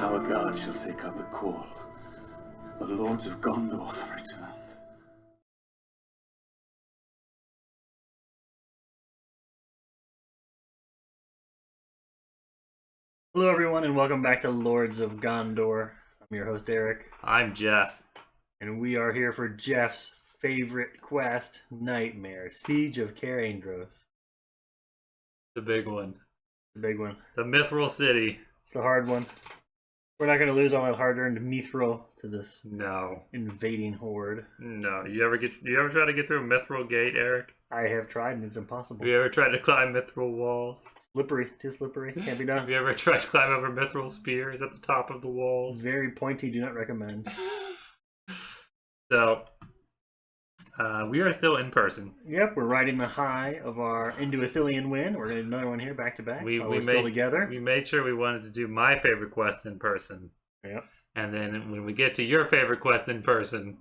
Tower Guard shall take up the call. The Lords of Gondor have returned. Hello everyone and welcome back to Lords of Gondor. I'm your host Eric. I'm Jeff. And we are here for Jeff's favorite quest, Nightmare, Siege of Cair Andros. The big one. The big one. The Mithril City. It's the hard one. We're not going to lose all that hard-earned Mithril to this invading horde. No. You ever try to get through a Mithril gate, Eric? I have tried and it's impossible. Have you ever tried to climb Mithril walls? Slippery. Too slippery. Can't be done. Have you ever tried to climb over Mithril spears at the top of the walls? Very pointy. Do not recommend. So, we are still in person. Yep, we're riding the high of our Ithilien win. We're going to do another one here back to back. We're still together. We made sure we wanted to do my favorite quest in person. Yep. And then when we get to your favorite quest in person,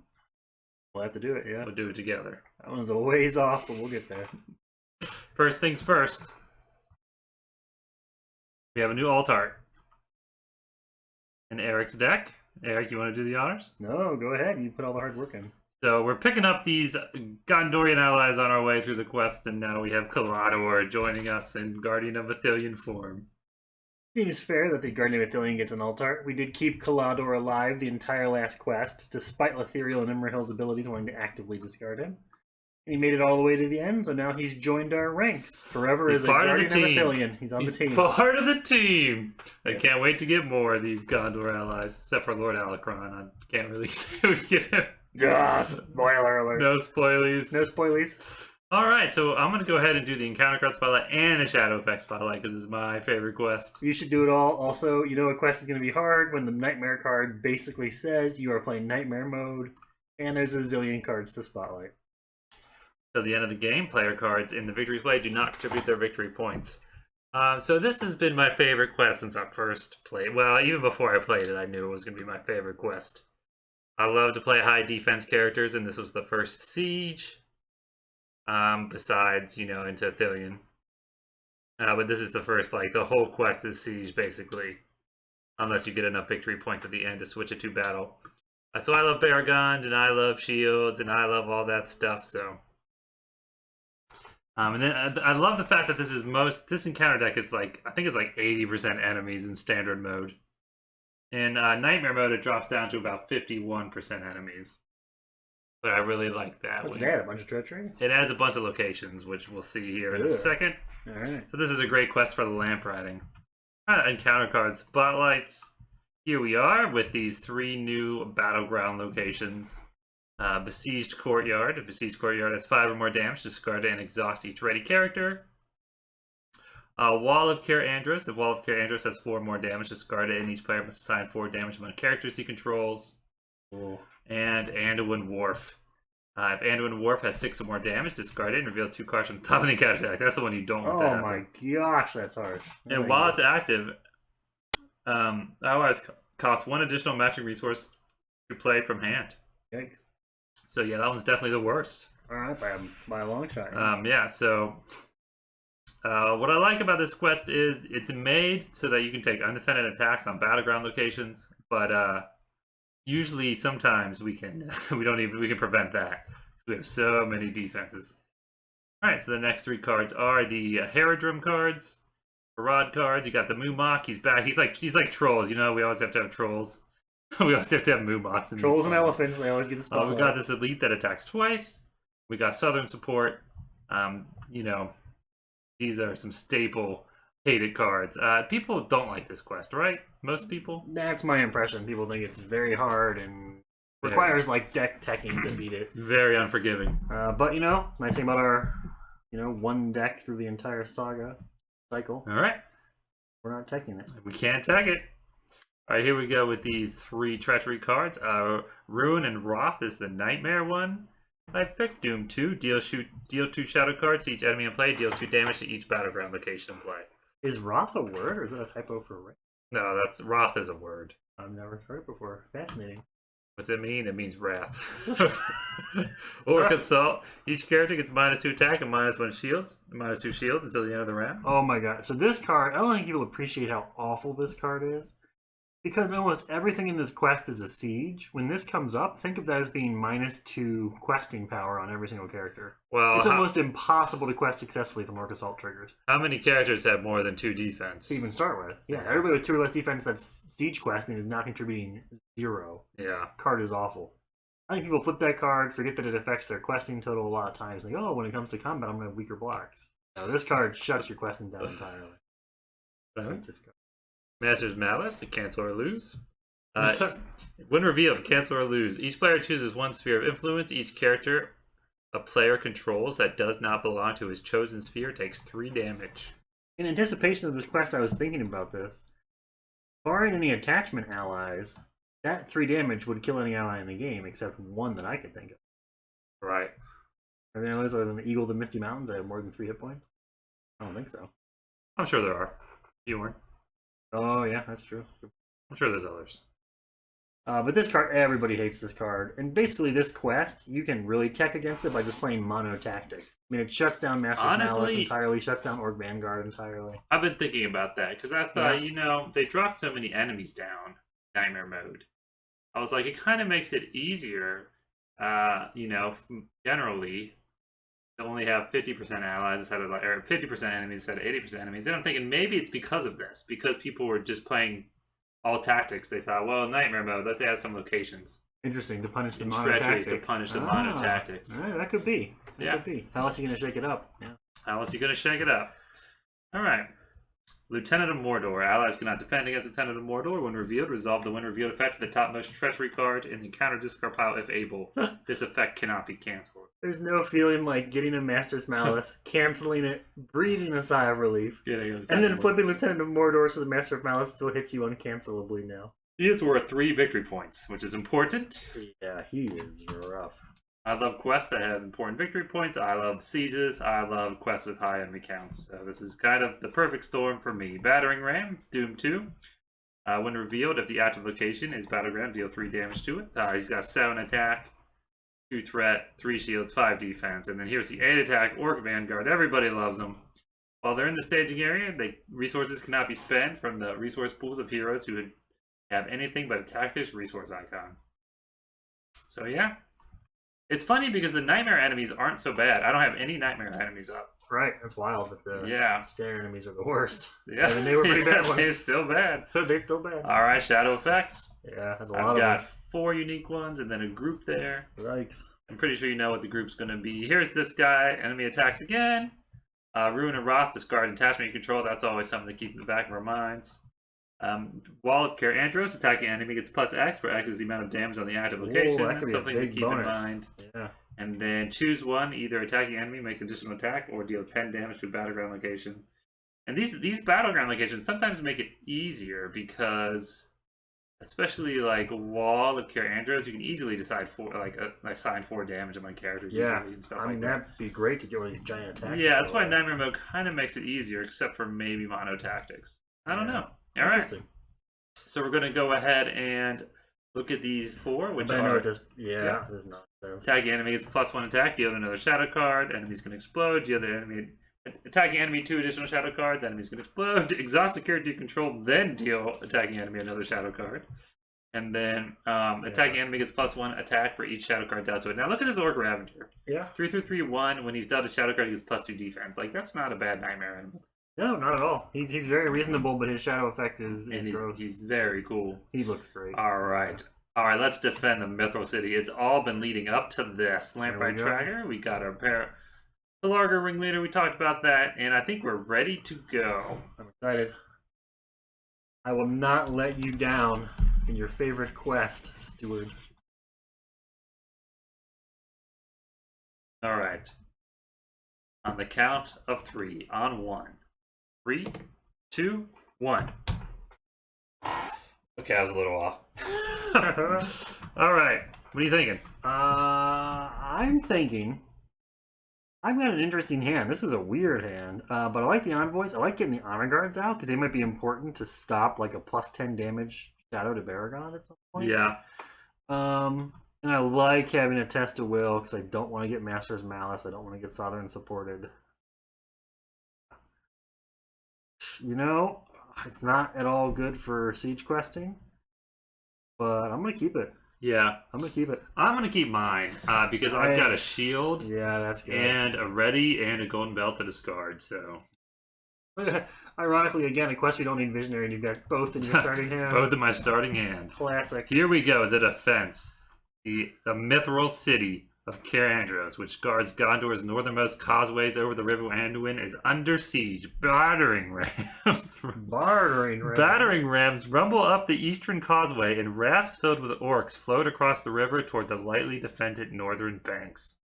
we'll have to do it, yeah. We'll do it together. That one's a ways off, but we'll get there. First things first. We have a new alt art in Eric's deck. Eric, you want to do the honors? No, go ahead. You put all the hard work in. So we're picking up these Gondorian allies on our way through the quest, and now we have Cair joining us in Guardian of Ithilien form. Seems fair that the Guardian of Ithilien gets an alt art. We did keep Cair alive the entire last quest, despite Letheriel and Imrahil's abilities wanting to actively discard him. And he made it all the way to the end, so now he's joined our ranks. Forever as a Guardian of Ithilien. He's on the team. He's part of the team! I can't wait to get more of these Gondor allies, except for Lord Alacron. I can't really say we get him. Spoiler alert. No spoilies. No spoilies. Alright, so I'm going to go ahead and do the Encounter Card Spotlight and the Shadow Effect Spotlight, because this is my favorite quest. You should do it all. Also, you know a quest is going to be hard when the Nightmare card basically says you are playing Nightmare mode, and there's a zillion cards to Spotlight. So at the end of the game, player cards in the victory play do not contribute their victory points. So this has been my favorite quest since I first played. Well, even before I played it, I knew it was going to be my favorite quest. I love to play high defense characters, and this was the first siege. Besides, into Ithilien. But this is the first, the whole quest is siege, basically. Unless you get enough victory points at the end to switch it to battle. So I love Baragond, and I love shields, and I love all that stuff, so... and then I love the fact that this encounter deck is I think it's 80% enemies in standard mode. In Nightmare mode, it drops down to about 51% enemies. But I really like that. What's that? A bunch of treachery? It adds a bunch of locations, which we'll see here in a second. Alright. So this is a great quest for the lamp riding. Encounter cards, spotlights. Here we are with these 3 new battleground locations. Besieged Courtyard. A Besieged Courtyard has 5 or more damage. Discard it and exhaust each ready character. Wall of Cair Andros. The Wall of Cair Andros has 4 more damage. Discard it, and each player must assign 4 damage among characters he controls. Cool. And Anduin Wharf. If Anduin Wharf has 6 or more damage, discard it and reveal 2 cards from the top of the encounter deck. That's the one you don't want to have. Oh my gosh, that's harsh. And while it's active, allies cost 1 additional matching resource to play from hand. Yikes. So yeah, that one's definitely the worst. Alright, by a long shot. Yeah, so what I like about this quest is it's made so that you can take undefended attacks on battleground locations, but usually sometimes we can prevent that. We have so many defenses. Alright, so the next 3 cards are the Herodrum cards, Parad cards. You got the Mumok, he's back. He's like trolls, we always have to have trolls. We always have to have Mumoks in trolls and elephants, they always get the spotlight. We got this elite that attacks twice. We got Southern support. These are some staple hated cards. People don't like this quest, right? Most people? That's my impression. People think it's very hard and requires deck teching to beat it. Very unforgiving. But nice thing about our one deck through the entire saga cycle. Alright. We're not teching it. We can't tech it. Alright, here we go with these 3 treachery cards. Ruin and Wrath is the Nightmare one. I picked Doom 2. Deal 2 shadow cards to each enemy in play. Deal 2 damage to each battleground location in play. Is Wrath a word, or is it a typo for Wrath? No, Wrath is a word. I've never heard it before. Fascinating. What's it mean? It means wrath. Orc Assault. Each character gets -2 attack and -1 shields. -2 shields until the end of the round. Oh my god. So this card, I don't think people appreciate how awful this card is. Because almost everything in this quest is a siege, when this comes up, think of that as being -2 questing power on every single character. Well, It's almost impossible to quest successfully from Orc Assault triggers. how many characters have more than 2 defense? To even start with. Yeah, everybody with 2 or less defense that's siege questing is not contributing 0. Yeah. Card is awful. I think people flip that card, forget that it affects their questing total a lot of times. Like, oh, when it comes to combat, I'm going to have weaker blocks. Now, this card shuts your questing down entirely. I like this card. Master's Malice, cancel or lose. When revealed, cancel or lose. Each player chooses 1 sphere of influence. Each character a player controls that does not belong to his chosen sphere takes 3 damage. In anticipation of this quest, I was thinking about this. Barring any attachment allies, that 3 damage would kill any ally in the game, except one that I could think of. Right. Are there any others other than the Eagle of the Misty Mountains that have more than 3 hit points? I don't think so. I'm sure there are. You weren't. Oh, yeah, that's true. I'm sure there's others. But this card, everybody hates this card. And basically, this quest, you can really tech against it by just playing mono tactics. I mean, it shuts down Master's Malice entirely, shuts down Orc Vanguard entirely. I've been thinking about that, because I thought, you know, they dropped so many enemies down Nightmare mode. I was like, it kind of makes it easier, you know, generally, to only have 50% allies instead of, like, or 50% enemies instead of 80% enemies. And I'm thinking maybe it's because of this, because people were just playing all tactics. They thought, well, Nightmare mode, let's add some locations. Interesting, to punish the And mono treacheries tactics. to punish the mono tactics. Right, that could be. Yeah. Could be. How else are you going to shake it up? Yeah. How else are you going to shake it up? All right. Lieutenant of Mordor. Allies cannot defend against Lieutenant of Mordor. When revealed, resolve the when revealed effect of the topmost treachery card in the counter discard pile if able. This effect cannot be canceled. There's no feeling like getting a Master's Malice, canceling it, breathing a sigh of relief, and then flipping Lieutenant of Mordor so the Master of Malice still hits you uncancelably now. He is worth 3 victory points, which is important. Yeah, he is rough. I love quests that have important victory points. I love sieges. I love quests with high enemy counts. So this is kind of the perfect storm for me. Battering Ram, Doom 2. When revealed, if the active location is Battleground, deal 3 damage to it. He's got 7 attack, 2 threat, 3 shields, 5 defense. And then here's the 8 attack, Orc Vanguard. Everybody loves them. While they're in the staging area, resources cannot be spent from the resource pools of heroes who have anything but a tactics resource icon. So yeah. It's funny because the Nightmare enemies aren't so bad. I don't have any Nightmare enemies up. Right, that's wild, but the stair enemies are the worst. Yeah. I mean, they were pretty bad ones. They're still bad. They're still bad. Alright, Shadow Effects. Yeah, that's a lot I've of got them. 4 unique ones and then a group there. Yikes. I'm pretty sure you know what the group's going to be. Here's this guy. Enemy attacks again. Ruin and Wrath, discard attachment you control. That's always something to keep in the back of our minds. Wall of Cair Andros, attacking enemy gets +X, where X is the amount of damage on the active location. Ooh, that could be something a to big keep bonus. in mind. Yeah. And then choose one, either attacking enemy makes additional attack or deal 10 damage to a battleground location. And these battleground locations sometimes make it easier because, especially like Wall of Cair Andros, you can easily decide assign 4 damage on my characters usually and stuff I mean, that'd be great to get one of these giant attacks. Yeah, that's why Nightmare mode kind of makes it easier, except for maybe mono tactics. I don't know. All right. So we're going to go ahead and look at these 4, which are... This is nonsense. Attacking enemy gets +1 attack, deal another shadow card, enemies can explode, deal the enemy... Attacking enemy 2 additional shadow cards, enemies can explode, exhaust the character you control, then deal attacking enemy another shadow card. And then attacking enemy gets +1 attack for each shadow card dealt to it. Now look at this Orc Ravager. Yeah. 3/3/3/1, when he's dealt a shadow card, he gets +2 defense. Like, that's not a bad Nightmare enemy. No, not at all. He's very reasonable, but his shadow effect is gross. He's very cool. He looks great. Alright, let's defend the Mithril City. It's all been leading up to this. Lamplight Tracker, we got our Pelargor Ringleader, we talked about that, and I think we're ready to go. I'm excited. I will not let you down in your favorite quest, Steward. Alright. On the count of 3, on 1. 3, 2, 1. Okay, I was a little off. Alright, what are you thinking? I'm thinking... I've got an interesting hand. This is a weird hand, but I like the Envoys. I like getting the Honor Guards out, because they might be important to stop like a +10 damage Shadow to Baragon at some point. Yeah. And I like having a Test of Will, because I don't want to get Master's Malice. I don't want to get Southern supported. You know, it's not at all good for siege questing. but I'm gonna keep it. Yeah. I'm gonna keep it. I'm going to keep mine because I've got a shield Yeah, that's good. and a ready and a golden belt to discard, so. Ironically, again, a quest we don't need visionary, and you've got both in your starting hand. Both in my starting hand. Classic. Here we go, the defense. The mithril city of Cair Andros, which guards Gondor's northernmost causeways over the River Anduin, is under siege. Battering rams. Battering rams rumble up the eastern causeway, and rafts filled with orcs float across the river toward the lightly defended northern banks.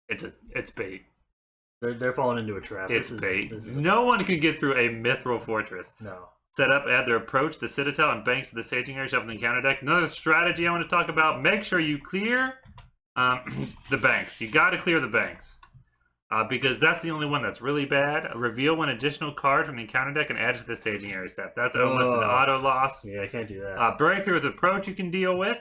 It's bait. They're falling into a trap. It's bait. No one can get through a mithril fortress. No. Set up at their approach, the citadel and banks of the staging area shuffle the encounter deck. Another strategy I want to talk about: make sure you clear the banks. You got to clear the banks because that's the only one that's really bad. Reveal one additional card from the encounter deck and add it to the staging area step. That's almost an auto loss. Yeah, I can't do that. Breakthrough with approach you can deal with.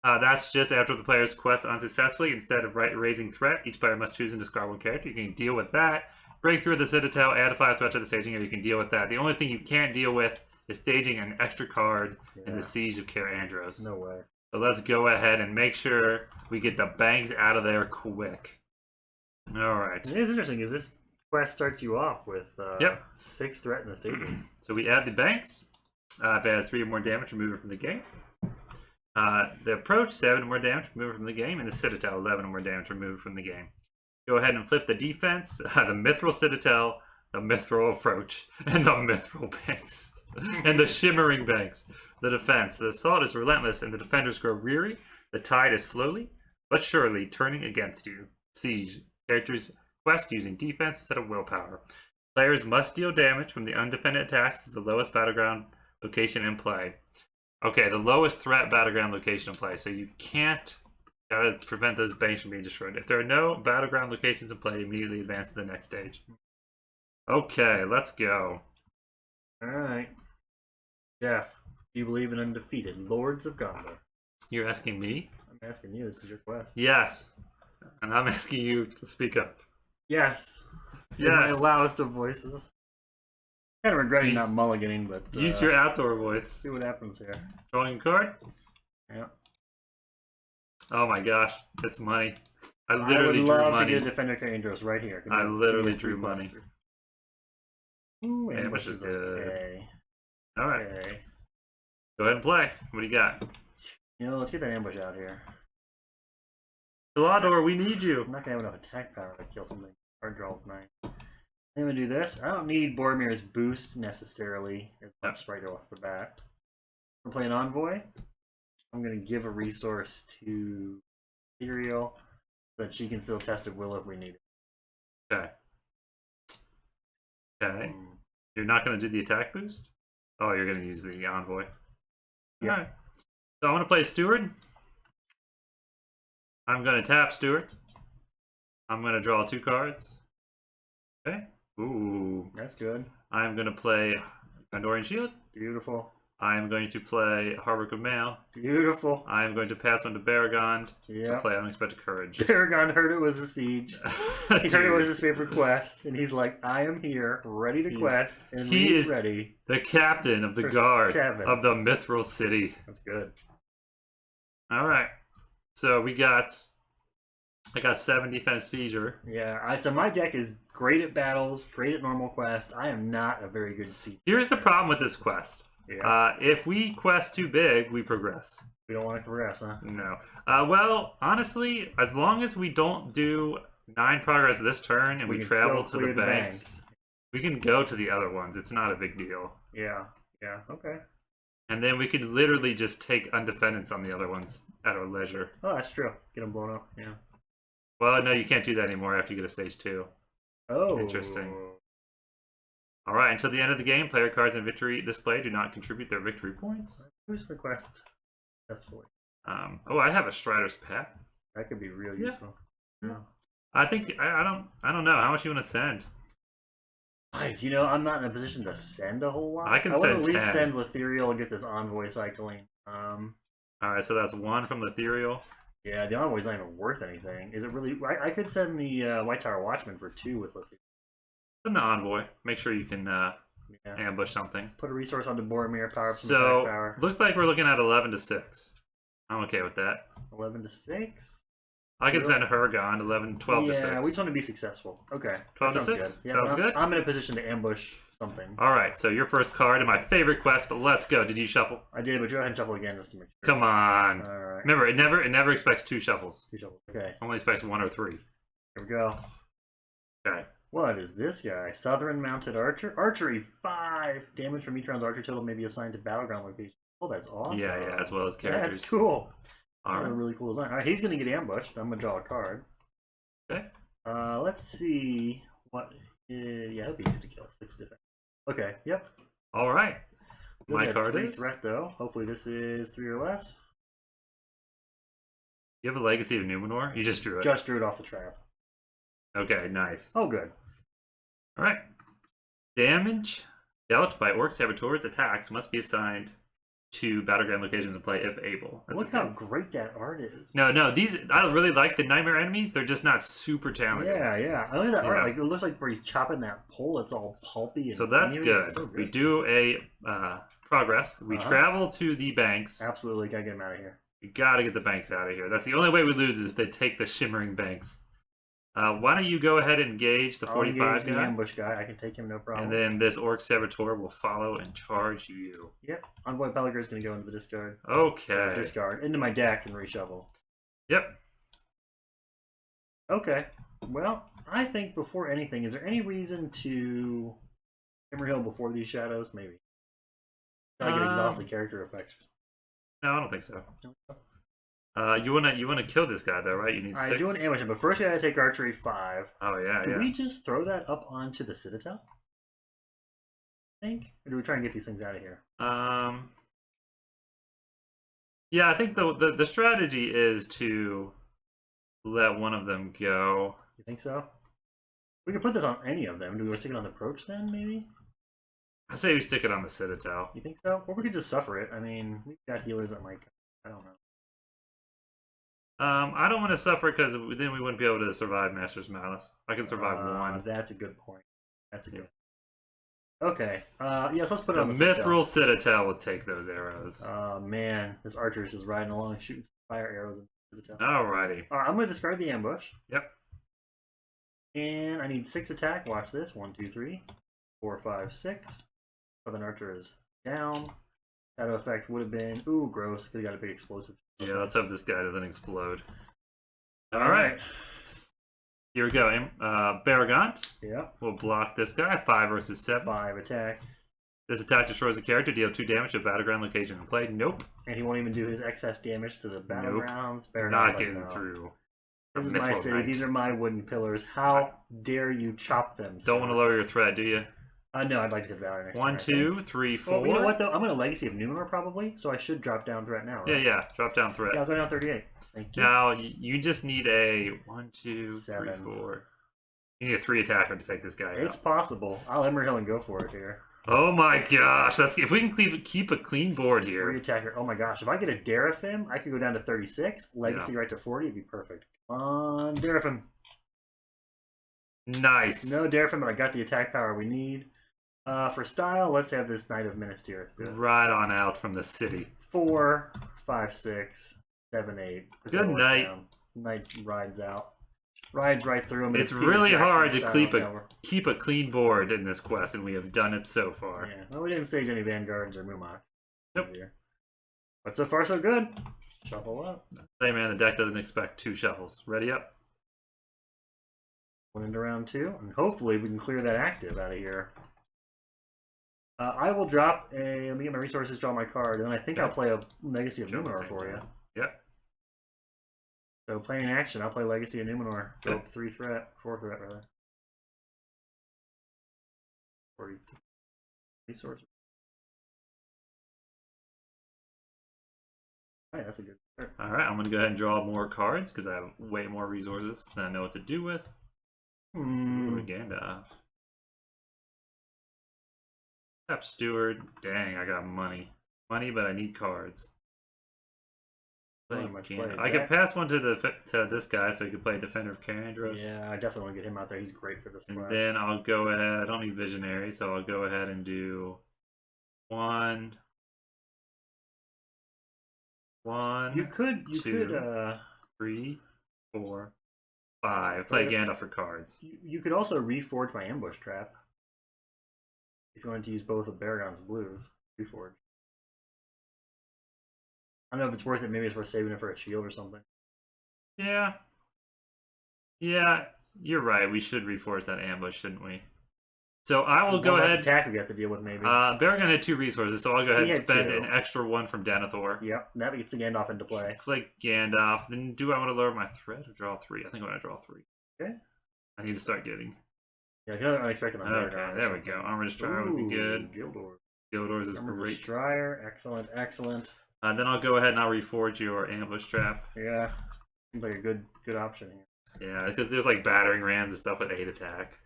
That's just after the player's quest unsuccessfully. Instead of raising threat, each player must choose and discard one character. You can deal with that. Breakthrough of the Citadel, add a 5 threat to the staging area. You can deal with that. The only thing you can't deal with is staging an extra card in the Siege of Cair Andros. No way. So let's go ahead and make sure we get the banks out of there quick. Alright. It is interesting because this quest starts you off with 6 threat in the staging. So we add the banks. If it has 3 or more damage, remove it from the game. The approach, 7 or more damage, remove it from the game. And the Citadel, 11 or more damage, remove it from the game. Go ahead and flip the defense, the Mithril Citadel, the Mithril Approach, and the Mithril Banks. And the Shimmering Banks. The defense. The assault is relentless and the defenders grow weary. The tide is slowly, but surely, turning against you. Siege. Characters quest using defense instead of willpower. Players must deal damage from the undefended attacks to the lowest battleground location in play. Okay, the lowest threat battleground location in play. So you can't prevent those banks from being destroyed. If there are no battleground locations in play, immediately advance to the next stage. Okay, let's go. Alright. Jeff, do you believe in undefeated Lords of Gondor? You're asking me? I'm asking you, this is your quest. Yes. And I'm asking you to speak up. Yes. Yes. In my loudest of voices. Kind of regretting not mulliganing, but... use your outdoor voice. See what happens here. Drawing a card? Yeah. Oh my gosh, it's money. I literally drew money. I would love to get a Defender Cair Andros right here. I literally drew money. Ooh, ambush is good. Okay. Alright. Okay. Go ahead and play. What do you got? You know, let's get that ambush out here. Lotr, we need you. I'm not going to have enough attack power to kill something. Card draw's nice. I'm going to do this. I don't need Boromir's boost necessarily as much right off the bat. I'm playing Envoy. I'm going to give a resource to Ethereal so that she can still test at will if we need it. Okay. Okay. You're not going to do the attack boost? Oh, you're going to use the Envoy. Yeah. Alright. So I'm going to play Steward. I'm going to tap Steward. I'm going to draw 2 cards. Okay. Ooh. That's good. I'm going to play Gondorian Shield. Beautiful. I'm going to play Harbor of Mail. Beautiful. I'm going to pass on to Baragond to play Unexpected Courage. Baragond heard it was a siege. He heard it was his favorite quest, and he's like, I am here, ready to quest, and he's ready. The captain of the guard of the Mithril City. That's good. Alright. So I got 7 defense sieger. Yeah, so my deck is great at battles, great at normal quest. I am not a very good siege. Here's the problem with this quest. Yeah. If we quest too big, we progress. We don't want to progress, huh? No. Well, honestly, as long as we don't do 9 progress this turn and we travel to the banks, we can go to the other ones. It's not a big deal. Yeah. Yeah. Okay. And then we could literally just take undefendence on the other ones at our leisure. Oh, that's true. Get them blown up. Yeah. Well, no, you can't do that anymore after you get a stage 2. Oh. Interesting. Alright, until the end of the game, player cards in victory display do not contribute their victory points. Who's request successfully? Oh, I have a Strider's Path. That could be real useful. Yeah. I think I don't know how much you want to send. You know, I'm not in a position to send a whole lot. I can send send at least 10. send Ethereal and get this Envoy cycling. Alright, so that's 1 from Ethereal. Yeah, the Envoy's not even worth anything. Is it really? I could send the White Tower Watchman for 2 with Ethereal. Send the Envoy. Make sure you can Yeah. ambush something. Put a resource onto Boromir, power up some So attack power. looks like we're looking at 11 to 6. I'm okay with that. 11 to 6. I can send her gone 11, 12 to 6. Yeah, we just want to be successful. Okay. 12 to that sounds 6? Good. Yeah, Sounds good? I'm in a position to ambush something. Alright, so your first card and my favorite quest. Let's go. Did you shuffle? I did, but go ahead and shuffle again just to make sure. Come on. Alright. Remember, it never expects 2 shuffles. 2 shuffles. Okay. Only expects 1 or 3. Here we go. Okay. What is this guy? Southern Mounted Archer? Archery 5! Damage from each round's archer total may be assigned to battleground location. Oh, that's awesome. Yeah, as well as characters. That's cool. Alright. That's a really cool design. Alright, he's going to get ambushed. I'm going to draw a card. Okay. Let's see what. Yeah, it'll be easy to kill. 6 defense. Okay. Yep. All right. Does My have card 3 is. threat though. Hopefully this is 3 or less. You have a Legacy of Numenor. You just drew it. Just drew it off the trap. Okay, nice. Oh, good. All right. Damage dealt by orc saboteurs attacks must be assigned to battleground locations in play if able. That's Look how great that art is. No, these I really like the nightmare enemies. They're just not super talented. Yeah. I like that art. Yeah. Like it looks like where he's chopping that pole. It's all pulpy. And So that's sinewy. good. It's so We do a progress. We travel to the banks. Absolutely gotta get him out of here. We gotta get the banks out of here. That's the only way we lose is if they take the shimmering banks. Why don't you go ahead and engage the 45 I'll engage guy? the ambush guy. I can take him, no problem. And then this orc saboteur will follow and charge you. Yep. Envoy Peligre's gonna go into the discard. Okay. Discard into my deck and reshuffle. Yep. Okay. Well, I think before anything, is there any reason to Emerhill before these shadows? Maybe. I get exhausted character effect. No, I don't think so. You wanna kill this guy though, right? You need 6. I do an ambush, but first I gotta take archery 5. Oh yeah, Do we just throw that up onto the Citadel? I think? Or do we try and get these things out of here? Yeah, I think the strategy is to let one of them go. You think so? We can put this on any of them. Do we want to stick it on the approach then, maybe? I say we stick it on the Citadel. You think so? Or we could just suffer it. I mean, we've got healers that might. I don't know. I don't want to suffer because then we wouldn't be able to survive Master's Malice. I can survive 1. That's a good point. That's a good point. Okay. Yes, let's put it The on the Mithril Citadel will take those arrows. Oh, man. This archer is just riding along, shooting some fire arrows into the Citadel. Alrighty. Alright, I'm going to discard the ambush. Yep. And I need 6 attack. Watch this. 1, 2, 3, 4, 5, 6. Southern Archer is down. Shadow effect would have been... Ooh, gross. Could have got a big explosive. Yeah, let's hope this guy doesn't explode. Alright. Here we go. Baragont Yeah. will block this guy. 5 versus 7. 5 attack. This attack destroys a character. Deal 2 damage to a battleground location in play. Nope. And he won't even do his excess damage to the battlegrounds. Nope. Not getting through. This is my city. These are my wooden pillars. How dare you chop them? Don't want to lower your threat, do you? No, I'd like to get Valor next 1, 2, 3, 4. Well, you know what, though? I'm going to Legacy of Numenor, probably, so I should drop down threat now, right? Yeah. Drop down threat. Yeah, I'll go down 38. Thank you. Now, you just need a 1, 2, 3, 7. 4. You need a 3 attacker to take this guy out. It's possible. I'll Emerhill and go for it here. Oh my gosh. If we can keep a clean board 3 here. attacker. Oh my gosh. If I get a Deraphim, I could go down to 36. Legacy right to 40. It'd be perfect. Come on, Deraphim. Nice. No Deraphim, but I got the attack power we need. For style, let's have this Knight of Minas Tirith. Right on out from the city. 4, 5, 6, 7, 8. Good night. Knight rides out. Rides right through him. It's really hard to keep a clean board in this quest, and we have done it so far. Yeah. Well, we didn't stage any Vanguards or Moomox. Nope. But so far, so good. Shuffle up. Say, man, the deck doesn't expect 2 shuffles. Ready up. Went into round 2, and hopefully we can clear that active out of here. I will drop a. Let me get my resources, draw my card, and then I think I'll play a Legacy of Numenor for you. Yep. So playing action, I'll play Legacy of Numenor. Go up 3 threat, 4 threat rather. 40 resources. Alright, that's a good start. Alright, I'm going to go ahead and draw more cards because I have way more resources than I know what to do with. Ooh, Gandalf. Tap Steward. Dang, I got money. Money, but I need cards. Very much played. I could pass one to this guy so he could play Defender of Cair Andros. Yeah, I definitely want to get him out there. He's great for this And quest. then I'll go ahead. I don't need Visionary, so I'll go ahead and do one. You could 3, 4, 5. Play Gandalf for cards. You could also reforge my ambush trap. If you wanted to use both of Baragon's blues. Reforge. I don't know if it's worth it. Maybe it's worth saving it for a shield or something. Yeah. Yeah, you're right. We should reforge that ambush, shouldn't we? So I will go ahead. Attack we got to deal with maybe. Baragon had 2 resources, so I'll go ahead and spend 2. an extra 1 from Denethor. Yep, that gets the Gandalf into play. Play Gandalf. Then do I want to lower my threat or draw 3? I think I want to draw 3. Okay. I need to start getting. Yeah, another unexpected on Okay, Baragon. there we go. Armor Destroyer would be good. Gildor's is Armor great. Destroyer, excellent, excellent. Then I'll go ahead and I'll reforge your ambush trap. Yeah, seems like a good option here. Yeah, because there's like battering rams and stuff with 8 attack.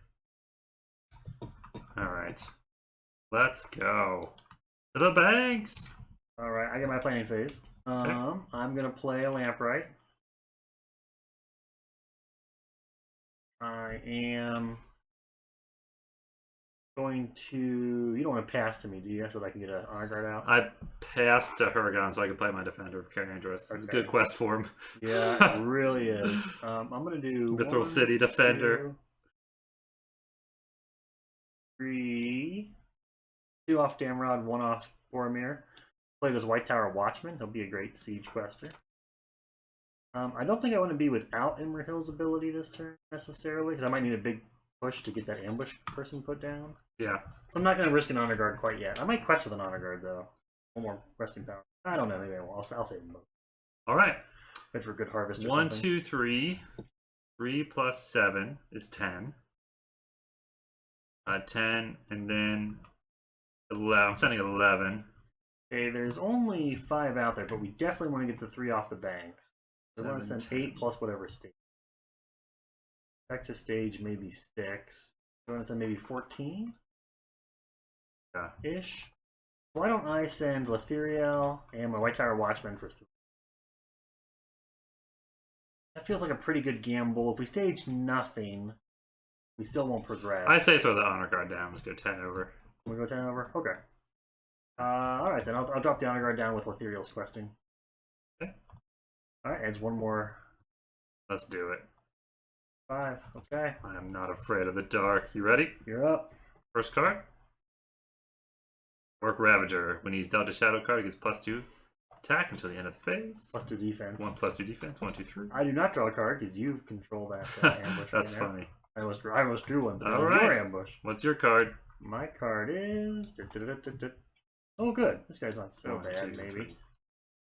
Alright. Let's go. To the banks! Alright, I get my planning phase. I'm gonna play a Lampright. I am going to... You don't want to pass to me, do you? So that I can get an honor guard out? I passed to Huragon so I can play my Defender of Cair Andros. It's a good quest for him. Yeah, it really is. I'm going to do... Mithril City Defender. 3. 2 off Damrod, 1 off Boromir. Play this White Tower Watchman. He'll be a great siege quester. I don't think I want to be without Imrahil's ability this turn necessarily, because I might need a big push to get that ambush person put down. Yeah. So I'm not going to risk an honor guard quite yet. I might quest with an honor guard though. 1 more resting power. I don't know. Maybe I will. I'll save them both. All right. Wait for a good harvest. Or 1, something. 2, 3. 3 plus 7 is 10. 10, and then 11. I'm sending 11. Okay, there's only 5 out there, but we definitely want to get the 3 off the banks. So I want to send 8 plus whatever stage. Back to stage maybe 6. You want to send maybe 14? Yeah. Ish. Why don't I send Letheriel and my White Tower Watchman for 3? That feels like a pretty good gamble. If we stage nothing, we still won't progress. I say throw the honor guard down. Let's go 10 over. Can we go 10 over? Okay. Alright then, I'll drop the honor guard down with Letheriel's questing. Okay. Alright, adds 1 more. Let's do it. 5. Okay. I am not afraid of the dark. You ready? You're up. First card. Orc Ravager. When he's dealt a shadow card, he gets +2 attack until the end of the phase. +2 defense. 1 +2 defense. 1, 2, 3. I do not draw a card because you control that ambush. That's right now. funny. I almost drew one, but that All was right. your ambush. What's your card? My card is... Oh, good. This guy's not so 1, bad, 2, maybe. 3.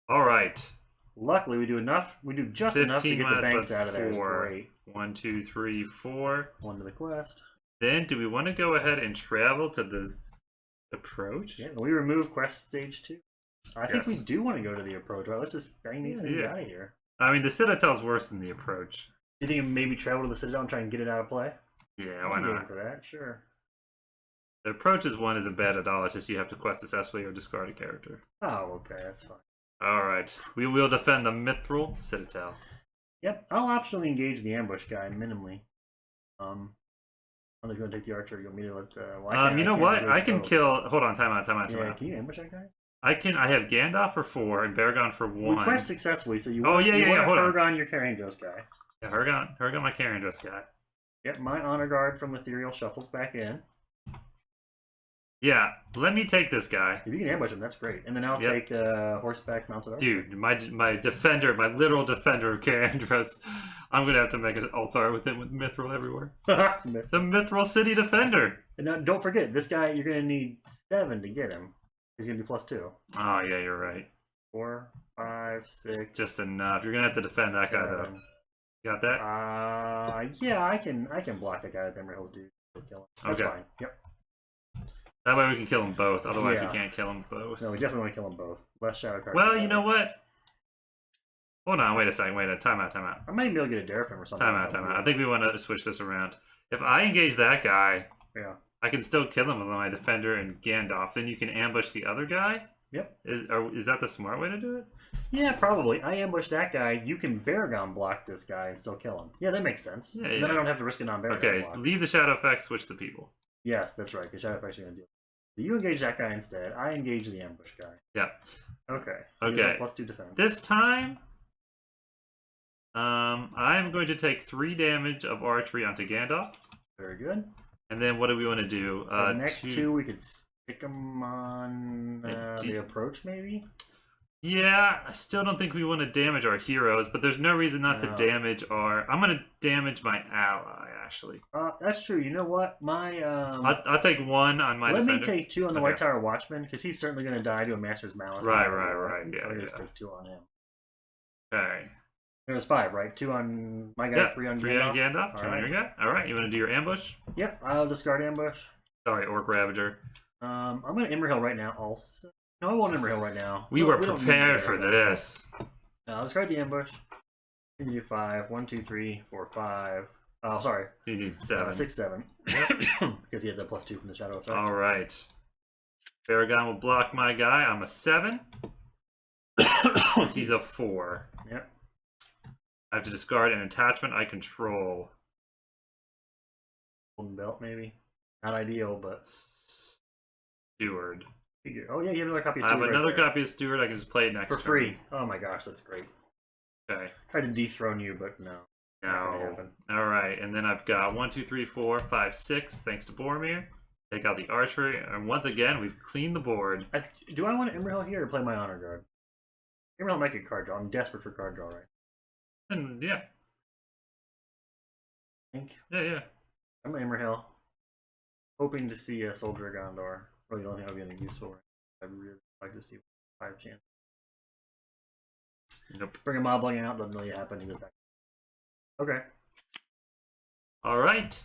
All right. Luckily, we do enough. We do just enough to 15 get the minus banks left, out of there. It's 4. great. 1, 2, 3, 4. 1 to the quest. Then, do we want to go ahead and travel to this approach? Yeah, we remove quest stage 2. I think we Yes. do want to go to the approach. Right, let's just bang these things out of here. I mean, the Citadel's worse than the approach. Do you think maybe travel to the Citadel and try and get it out of play? Yeah, why I'm game not? for that, sure. The approach's 1 isn't bad at all. It's just you have to quest successfully or discard a character. Oh, okay, that's fine. All right, we will defend the Mithril Citadel. Yep, I'll optionally engage the ambush guy minimally. Unless you want to take the archer, you want me to let the... You know what? I can kill. Hold on, time out. Yeah, can you ambush that guy? I have Gandalf for 4 and Baragon for 1. We quest successfully, so you Oh, want, yeah, you yeah, want yeah, hold on. Huragon your Cair Andros guy. Yeah, Huragon my Cair Andros guy. Yep, my honor guard from Ethereal shuffles back in. Yeah, let me take this guy. If you can ambush him, that's great. And then I'll Yep. take horseback mounted archer. Dude, my defender, my literal defender of Cair Andros. I'm gonna have to make an altar with him with Mithril everywhere. The Mithril City Defender. And now, don't forget, this guy, you're going to need 7 to get him. He's going to be +2. Oh, yeah, you're right. 4, 5, 6. Just enough. You're gonna have to defend that guy, though. 7. You got that? Yeah, I can block the guy with Emerald Dude. Kill him. That's Okay. fine. Yep. That way we can kill them both. Otherwise, Yeah. we can't kill them both. No, we definitely want to kill them both. Less shadow cards. Well, you know what? Hold on, wait a second. Time out. I might be able to get a Darafim or something. Time out. I think we want to switch this around. If I engage that guy, Yeah. I can still kill him with my defender and Gandalf. Then you can ambush the other guy. Yep. Is that the smart way to do it? Yeah, probably. I ambush that guy. You can Baragon block this guy and still kill him. Yeah, that makes sense. Yeah, And then I don't have to risk a non-Baragon Okay, block. leave the shadow effect, switch the people. Yes, that's right. The shadow effects are going to do it. So you engage that guy instead. I engage the ambush guy. Yeah. Okay. Okay. +2 defense. This time, I'm going to take 3 damage of archery onto Gandalf. Very good. And then what do we want to do? The next 2 we could stick them on the approach, maybe? Yeah, I still don't think we want to damage our heroes, but there's no reason not to damage our... I'm going to damage my ally, actually. That's true. You know what? My I'll take 1 on my defender. Let me take 2 on the White Tower Watchman, because he's certainly going to die to a Master's Malice. Right. Yeah, so I just take 2 on him. Okay. There's 5, right? 2 on my guy, 3 on Gandalf. 3 on Gandalf, 2 on your guy. All right, you want to do your ambush? Yep, I'll discard ambush. Sorry, Orc Ravager. I'm going to Immerhill right now also. No, I won't Immerhill right now. We were prepared for this. I'll discard the ambush. You can do 5. 1, 2, 3, 4, 5. Oh, sorry. So you need 7. 6, 7. Because he has that +2 from the shadow effect. All right. Baragon will block my guy. I'm a 7. He's a 4. Yep. I have to discard an attachment I control. Golden Belt, maybe. Not ideal, but... Steward. Oh, yeah, you have another copy of Steward. I have another right copy of Steward. I can just play it next for free. Oh my gosh, that's great. Okay. Tried to dethrone you, but no. No. All right, and then I've got 1, 2, 3, 4, 5, 6. Thanks to Boromir. Take out the archery, and once again, we've cleaned the board. Do I want to Immerhill here or play my Honor Guard? Immerhill might get card draw. I'm desperate for card draw, right? And yeah. I think. Yeah. I'm an Immerhill. Hoping to see a Soldier of Gondor. Really the only thing I'll be any useful. I'd really like to see 5 chance. Nope. Bring a Moblin out, doesn't really happen. He goes back. Okay. All right.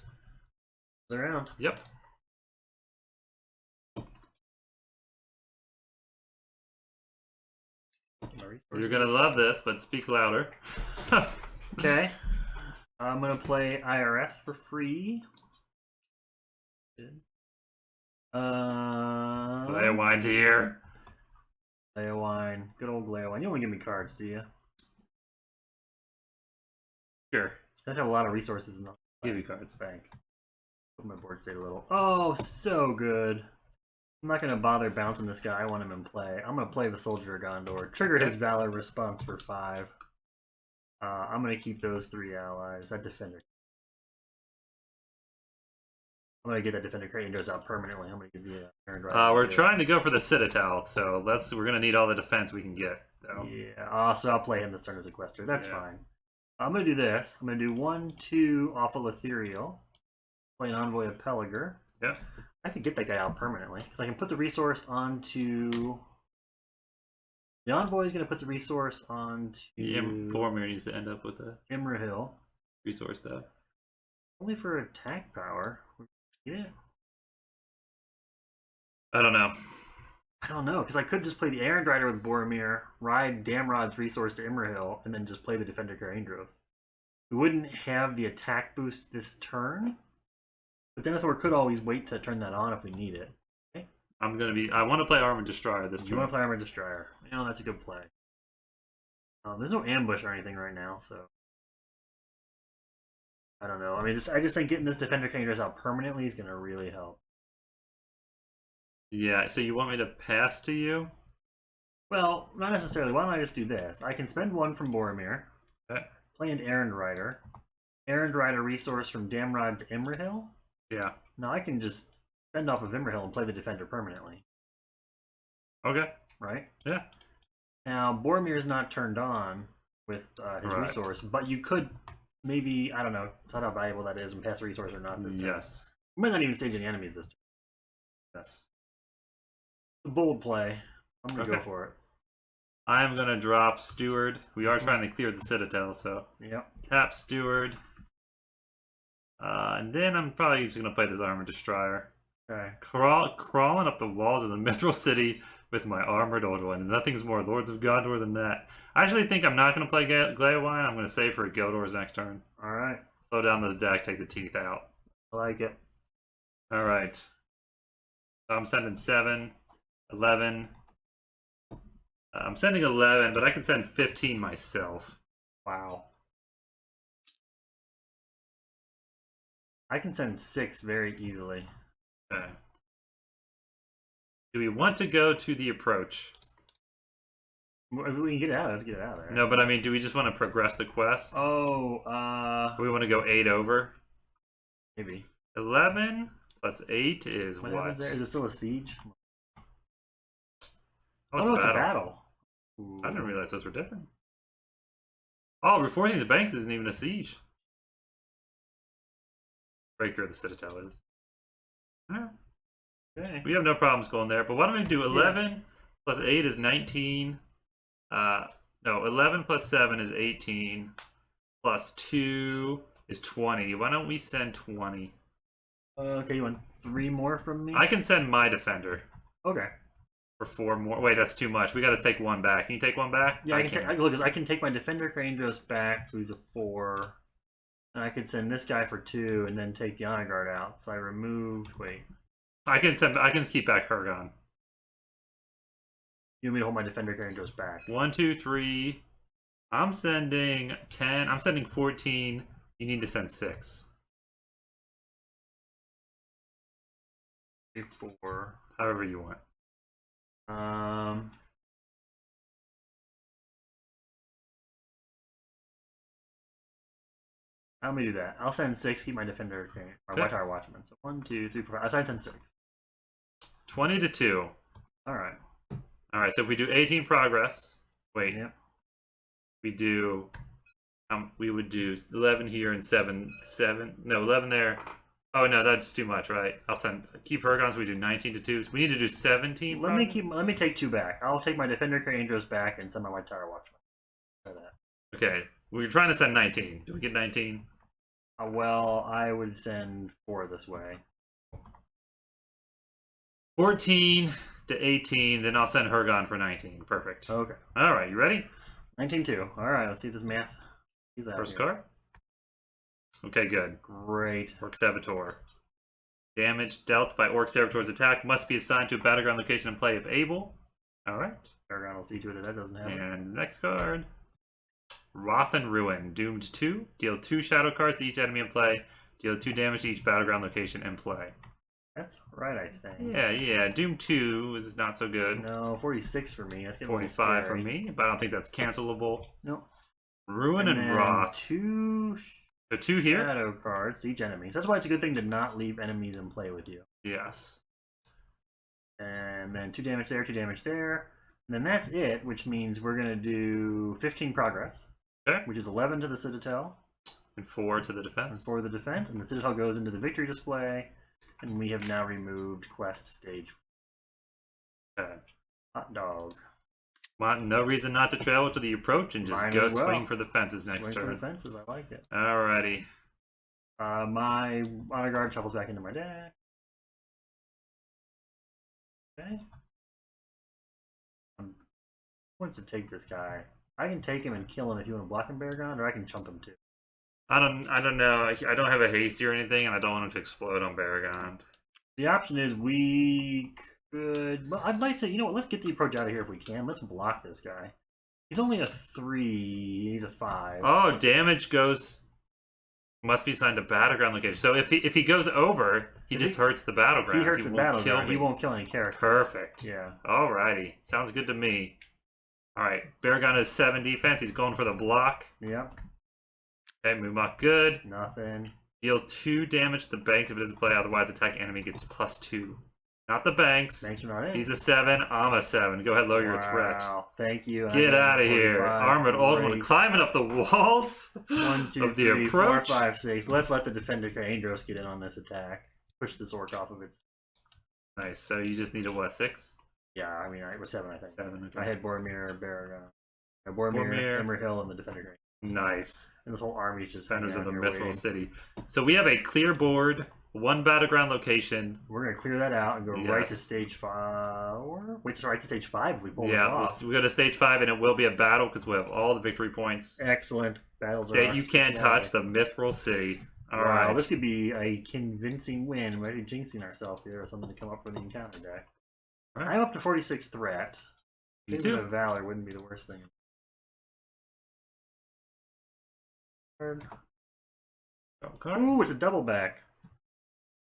Around. Yep. You're gonna love this, but speak louder. Okay. I'm gonna play IRS for free. Glaewine's here. Glaewine. Good old Glaewine. You don't want to give me cards, do you? Sure. I have a lot of resources in the give you cards. Thanks. Put my board state a little. Oh, so good. I'm not gonna bother bouncing this guy. I want him in play. I'm gonna play the Soldier of Gondor. Trigger his Valor response for 5. I'm gonna keep those 3 allies. That defender. I'm gonna get that defender Cair Andros out permanently. I'm gonna use the we're trying to go for the Citadel, so we're gonna need all the defense we can get. Though. Yeah. So I'll play him this turn as a quester. That's fine. I'm gonna do this. I'm gonna do 1, 2 off of Ethereal. Play an Envoy of Peliger. Yeah. I could get that guy out permanently because I can put the resource onto. The Envoy is going to put the resource onto. Boromir needs to end up with a Immerhill. Resource though. Only for attack power. Yeah. I don't know. Because I could just play the Errand Rider with Boromir, ride Damrod's resource to Immerhill, and then just play the defender Cair Andros. We wouldn't have the attack boost this turn. But Denethor could always wait to turn that on if we need it. Okay? I want to play Armored Destroyer this turn. You want to play Armored Destroyer? Yeah, that's a good play. There's no ambush or anything right now, so I don't know. I mean, I just think getting this Defender Cair Andros out permanently is going to really help. Yeah. So you want me to pass to you? Well, not necessarily. Why don't I just do this? I can spend 1 from Boromir. Okay. Play an Errand Rider. Errand Rider resource from Damrod to Immerhill. Yeah. Now I can just spend off of Immerhill and play the defender permanently. Okay. Right? Yeah. Now, Boromir's not turned on with his resource, but you could maybe, I don't know, decide how valuable that is and pass a resource or not this turn. Yes. You might not even stage any enemies this turn. Yes. It's a bold play. I'm going to go for it. I'm going to drop Steward. We are trying to clear the Citadel, so. Yep. Tap Steward. And then I'm probably just going to play this Armored Destroyer. Okay. Crawling up the walls of the Mithril City with my Armored Old One. Nothing's more Lords of Gondor than that. I actually think I'm not going to play Glaewine. I'm going to save for Gildor's next turn. Alright. Slow down this deck, take the teeth out. I like it. Alright. So I'm sending 7, 11, I'm sending 11, but I can send 15 myself. Wow. I can send 6 very easily. Okay. Do we want to go to the approach? If we can get it out, let's get it out of there. No, but I mean, do we just want to progress the quest? Oh, Or we want to go 8 over? maybe. 11 plus 8 is What what? happens there? Is it still a siege? Oh, it's no, a it's battle. a battle. I didn't realize those were different. Oh, reinforcing the banks isn't even a siege. Breakthrough of the Citadel is. Alright. Okay. We have no problems going there, but why don't we do 11 plus 8 is 19. No, 11 plus 7 is 18. Plus 2 is 20. Why don't we send 20? Okay, you want 3 more from me? I can send my defender Okay. for 4 more. Wait, that's too much. We got to take 1 back. Can you take 1 back? Yeah, I can take my defender Cair Andros back, so he's a 4. And I could send this guy for 2 and then take the honor guard out. So I removed. Wait. I can keep back Hergon. You want me to hold my defender Cair Andros back? 1, 2, 3. I'm sending 10. I'm sending 14. You need to send 6. 4. However you want. Let me do that. I'll send 6, keep my defender, my Okay. Tower Watchman. So 1, 2, 3, 4, 5. I send 6. 20 to 2. Alright. Alright, so if we do 18 progress. Wait. Yep. We do. We would do 11 here and 7. No, 11 there. Oh no, that's too much, right? I'll keep Hergon, so we do 19 to 2. So we need to do 17. Let me take 2 back. I'll take my defender Cair Andros back and send my White Tower Watchman. Try that. Okay. We were trying to send 19. Do we get 19? Well, I would send 4 this way. 14 to 18, then I'll send Hergon for 19. Perfect. Okay. Alright, you ready? 19-2. Alright, let's see this math. First card? Okay, good. Great. Orc Saboteur. Damage dealt by Orc Saboteur's attack must be assigned to a battleground location in play if able. Alright. Paragon will see to it that doesn't happen. And next card. Wrath and Ruin. Doomed 2. Deal 2 shadow cards to each enemy in play. Deal 2 damage to each battleground location in play. That's right, I think. Yeah. Doom 2 is not so good. No, 46 for me. That's getting 45 for me, but I don't think that's cancelable. Nope. Ruin and then Wrath. 2 So 2 here? shadow cards to each enemy. So that's why it's a good thing to not leave enemies in play with you. Yes. And then 2 damage there, 2 damage there. And then that's it, which means we're going to do 15 progress. Okay. Which is 11 to the Citadel. And 4 to the defense. And 4 to the defense. And the Citadel goes into the victory display. And we have now removed quest stage. Okay. Hot dog. Well, no reason not to trail to the approach and just Mine go as well. swing for the fences next Swing turn. for the fences, I like it. Alrighty. My honor guard shuffles back into my deck. Okay. Who wants to take this guy? I can take him and kill him if you want to block him, Baragon, or I can chump him too. I don't know. I don't have a hasty or anything, and I don't want him to explode on Baragon. The option is we could. Well, I'd like to. You know what? Let's get the approach out of here if we can. Let's block this guy. He's only a 3. He's a 5. Oh, damage goes. Must be assigned to battleground location. So if he goes over, he just hurts the battleground. He hurts the won't kill battleground. me. He won't kill any character. Perfect. Yeah. Alrighty. Sounds good to me. Alright. Baragon has 7 defense. He's going for the block. Yep. Okay, move up good. Nothing. Deal 2 damage to the banks if it doesn't play, otherwise attack enemy gets +2. Not the banks. Thanks for not in. He's a 7, I'm a 7. Go ahead, lower your threat. Wow, thank you. Get out of here. Armored Oldman climbing up the walls 1, 2, of the 3, 4, approach. 5, 6. Let's let the defender Cair Andros get in on this attack. Push this orc off of it. Nice, so you just need a what, 6? Yeah, I mean, it was 7, I think. 7, okay. I had Boromir, Baragon. Boromir, Emerhill, and the defender Cair Andros. Nice. And this whole army's just Defenders of the hanging out here Mithril waiting. City. So we have a clear board, 1 battleground location. We're going to clear that out and go right to Yes. stage 4. Wait, right to stage 5 if we pull this Yeah, off. we'll go to stage 5 and it will be a battle because we have all the victory points. Excellent. Battles are That our you can't touch, specialty. the Mithril City. Wow, Alright. this could be a convincing win. We're jinxing ourselves here or something to come up with the encounter deck. Right. I'm up to 46 threat. Me Maybe too. a Valor wouldn't be the worst thing. Ooh, it's a double back.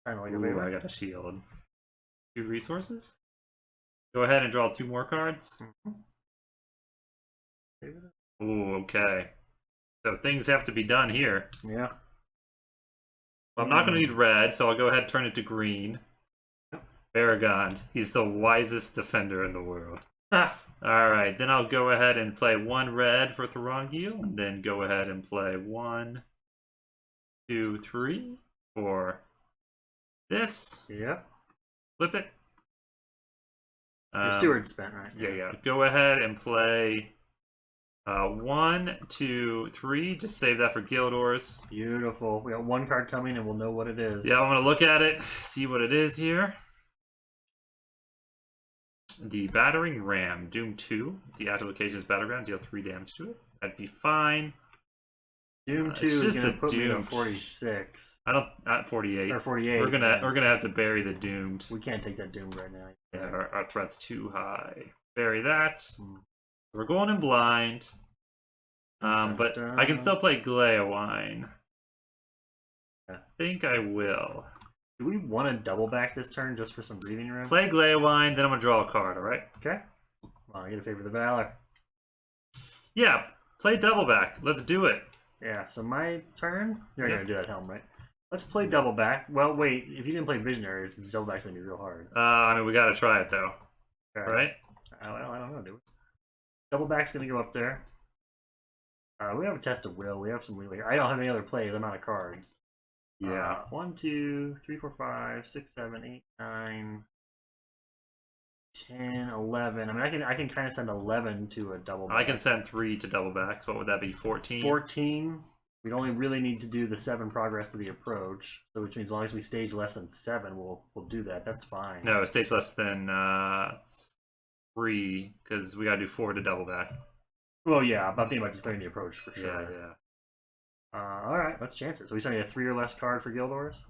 Kind of like a Ooh, I favorite. got a shield. 2 resources. Go ahead and draw 2 more cards. Ooh, okay. So things have to be done here. Yeah. I'm not going to need red, so I'll go ahead and turn it to green. Aragond. He's the wisest defender in the world. Alright, then I'll go ahead and play 1 red for Thorongil, and then go ahead and play 1, 2, 3 for this. Yep. Flip it. Your steward spent, right? Yeah. Go ahead and play 1, 2, 3. Just save that for Gildors. Beautiful. We got 1 card coming and we'll know what it is. Yeah, I'm going to look at it, see what it is here. The Battering Ram, Doom 2. The active location is Battleground, deal 3 damage to it. That'd be fine. Doom 2 is going to put me to 46. I don't, at 48. Or 48. We're gonna have to bury the Doomed. We can't take that Doomed right now. Yeah, our threat's too high. Bury that. We're going in blind. But I can still play Gleowine. I think I will. Do we want to double back this turn just for some breathing room? Play Gleowine, then I'm gonna draw a card, alright? Okay. Well, I get a favor of the Valor. Yeah, play double back. Let's do it. Yeah, so my turn? You're gonna do that helm, right? Let's play double back. Well, wait, if you didn't play Visionary, double back's gonna be real hard. I mean, we gotta try it though. Okay. Right? Well, I don't know, do we? Double back's gonna go up there. We have a test of will. We have some leeway. I don't have any other plays. I'm out of cards. Yeah. 1, 2, 3, 4, 5, 6, 7, 8, 9, 10, 11. I mean, I can kind of send 11 to a double back. I can send 3 to double backs. What would that be? 14? 14. We'd only really need to do the 7 progress to the approach. So which means as long as we stage less than 7, we'll do that. That's fine. No, stage less than 3, because we gotta do 4 to double back. Well, yeah, I'm thinking about just playing the approach for sure. Yeah. Alright, let's chance it. So we sending a 3 or less card for Gildors?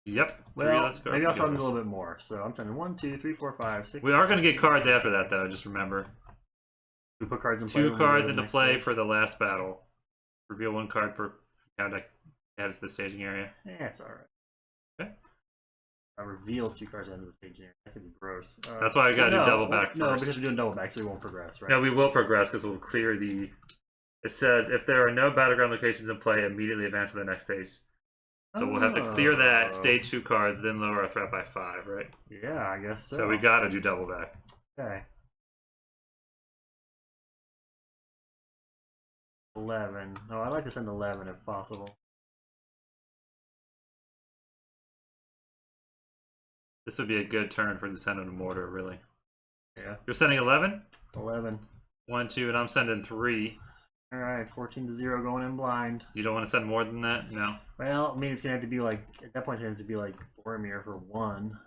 Yep. Well, maybe I'll send a little bit more. So I'm sending 1, 2, 3, 4, 5, 6. We are going to get cards after that, though. Just remember. We put cards in play. 2 cards into play for the last battle. Reveal 1 card per count deck added to the staging area. Yeah, it's alright. Okay. I revealed 2 cards into the staging area. That could be gross. That's why I got to do double back first. No, because we're doing double back, so we won't progress, right? No, we will progress because we'll clear the... It says, if there are no battleground locations in play, immediately advance to the next stage. So we'll have to clear that, stage 2 cards, then lower our threat by 5, right? Yeah, I guess so. So we got to do double back. Okay. 11. Oh, I'd like to send 11 if possible. This would be a good turn for the Descendant of Mortar, really. Yeah. You're sending 11? 11. 1, 2, and I'm sending 3. Alright, 14-0 going in blind. You don't want to send more than that? No. Well, I mean, it's going to have to be like, at that point, it's going to have to be like Boromir for 1.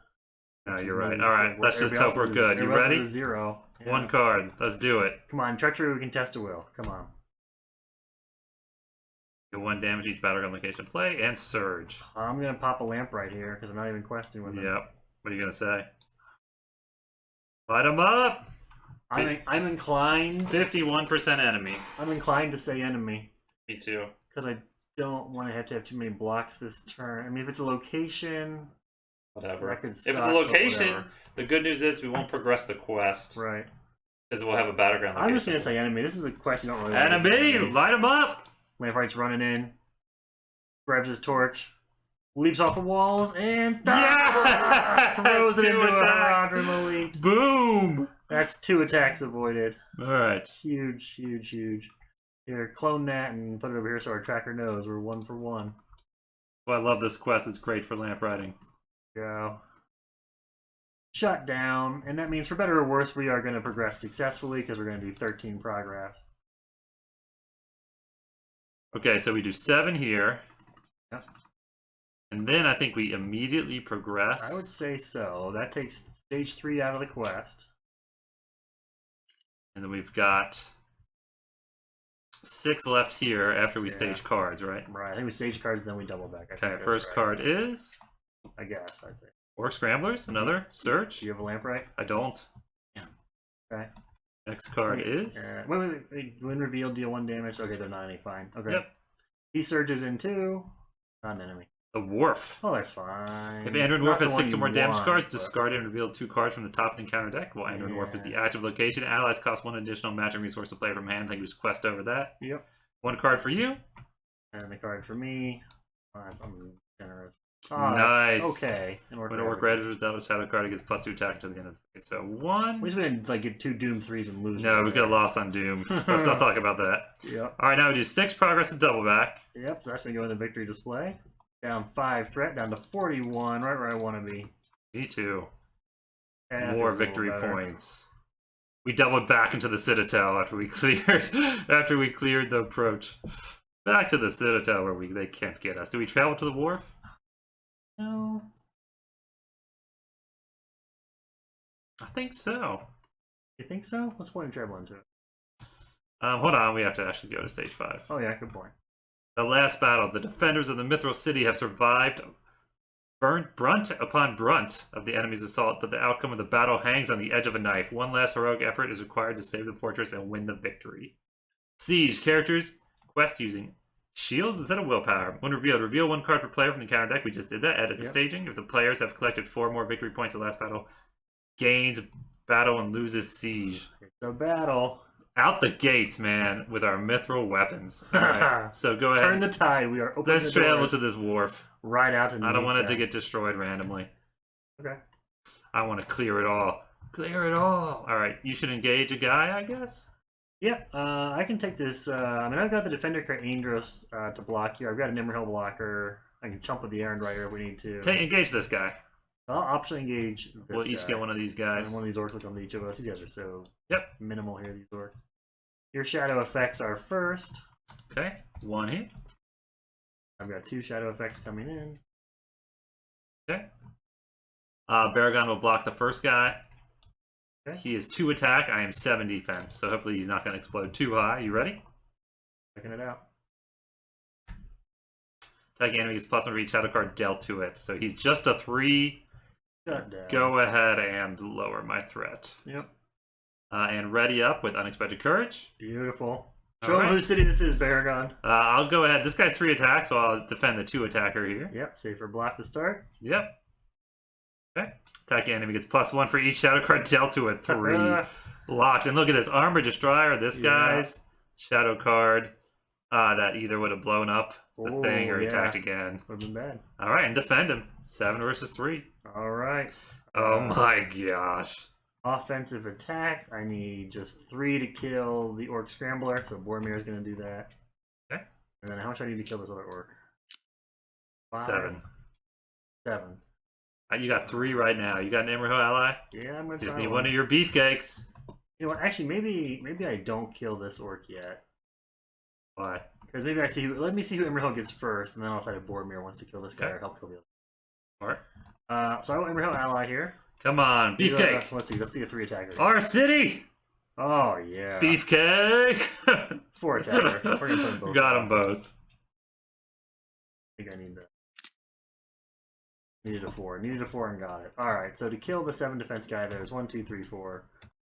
No, you're right. Alright, let's just hope we're good. You ready? 0. Yeah. 1 card. Let's do it. Come on, Treachery, we can test a will. Come on. Get 1 damage each battleground location play, and Surge. I'm going to pop a lamp right here, because I'm not even questioning with it. Yep. What are you going to say? Light them up! I'm inclined... 51% enemy. I'm inclined to say enemy. Me too. Because I don't want to have too many blocks this turn. I mean, if it's a location... Whatever. That could If suck, it's a location, whatever. The good news is we won't progress the quest. Right. Because we'll have a battleground location. I'm just going to say enemy. This is a quest you don't really Enemy! Light them up! Lampright's running in. Grabs his torch. Leaps off the walls and... Yes! Throws it 2 into a attacks! Haradrim Elite. Boom! That's 2 attacks avoided. Alright. Huge, huge, huge. Here, clone that and put it over here so our tracker knows we're 1 for 1. Well, I love this quest. It's great for lamp riding. Go. Shut down. And that means, for better or worse, we are going to progress successfully because we're going to do 13 progress. Okay, so we do 7 here. Yep. And then I think we immediately progress. I would say so. That takes stage 3 out of the quest. And then we've got 6 left here after we stage cards, right? Right. I think we stage cards, then we double back. Okay, first card is... I guess, I'd say. Orc Scramblers, another. Search. Do you have a lamprite? I don't. Okay. Next card is... wait. When revealed, deal 1 damage. Okay, they're not any. Fine. Okay. Yep. He surges in 2. Not an enemy. The Wharf. Oh, that's fine. If Andrew and Wharf has 6 or more damage cards, but... discard and reveal 2 cards from the top of the encounter deck. While Andrew and Wharf is the active location, allies cost 1 additional matching resource to play from hand. Thank you to Quest over that. Yep. 1 card for you. And the card for me. Oh, I'm generous. Oh, Nice. Okay. When Orc registers, dealt a shadow card, it gets +2 attack until the end of the phase. So 1. At least we didn't like get 2 Doom 3s and lose. No, we could have lost on Doom. Let's not talk about that. Yep. Alright, now we do 6 progress and double back. Yep, so that's going to go in the victory display. Down 5 threat, down to 41, right where I want to be. Me too. Half More is a little victory better. points. We doubled back into the Citadel after we cleared the approach. Back to the Citadel where they can't get us. Do we travel to the Wharf? No. I think so. You think so? What's the point in traveling to it? Hold on, we have to actually go to stage 5. Oh yeah, good point. The last battle. The defenders of the Mithril City have survived brunt upon brunt of the enemy's assault, but the outcome of the battle hangs on the edge of a knife. 1 last heroic effort is required to save the fortress and win the victory. Siege. Characters quest using shields instead of willpower. When revealed, reveal 1 card per player from the encounter deck. We just did that. Edit to staging. If the players have collected 4 more victory points in the last battle, gains battle and loses siege. It's a battle. Out the gates, man, with our mithril weapons. All right, so go ahead. Turn the tide. We are opening Let's the travel doors to this wharf. right out. I don't want it to get destroyed randomly. Okay. I want to clear it all. Clear it all. All right, you should engage a guy, I guess. Yep. I can take this. I mean, I've got the defender Cair Andros to block here. I've got an Emerald blocker. I can chump with the Errand Rider if we need to. Engage this guy. I'll optionally engage this We'll each guy. get one of these guys. And one of these orcs will come to each of us. These guys are so minimal here, these orcs. Your shadow effects are first. Okay, 1 here. I've got 2 shadow effects coming in. Okay. Baragon will block the first guy. Okay. He is 2 attack. I am 7 defense, so hopefully he's not going to explode too high. You ready? Checking it out. Attacking enemy gets +1 for each shadow card dealt to it. So he's just a 3. Shut down. Go ahead and lower my threat. Yep. And ready up with Unexpected Courage. Beautiful. All Show right. them whose city this is, Baragon. I'll go ahead. This guy's 3 attacks, so I'll defend the 2 attacker here. Yep, safer block to start. Yep. Okay. Attacking enemy gets +1 for each shadow card dealt to it. 3. Locked. And look at this. Armor Destroyer. This guy's shadow card that either would have blown up the thing or attacked again. Would have been bad. All right, and defend him. 7 versus 3. All right. Oh my gosh. Offensive attacks. I need just 3 to kill the Orc Scrambler, so Boromir is going to do that. Okay. And then how much I need to kill this other Orc? 5. 7. 7. You got 3 right now. You got an Emerald ally? Yeah, I'm going to Just need one of your beefcakes. You know what? Actually, maybe I don't kill this Orc yet. Why? Because maybe I see who. Let me see who Emerald gets first, and then I'll decide if Boromir wants to kill this guy or help kill the other. Alright. So I want Emerald ally here. Come on, beefcake. Let's see a 3 attacker. Our city. Oh yeah. Beefcake. 4 attacker. We're gonna put them both. Got them both. I think I need that. Needed a 4. Needed a 4 and got it. Alright, so to kill the 7 defense guy, there's 1, 2, 3, 4,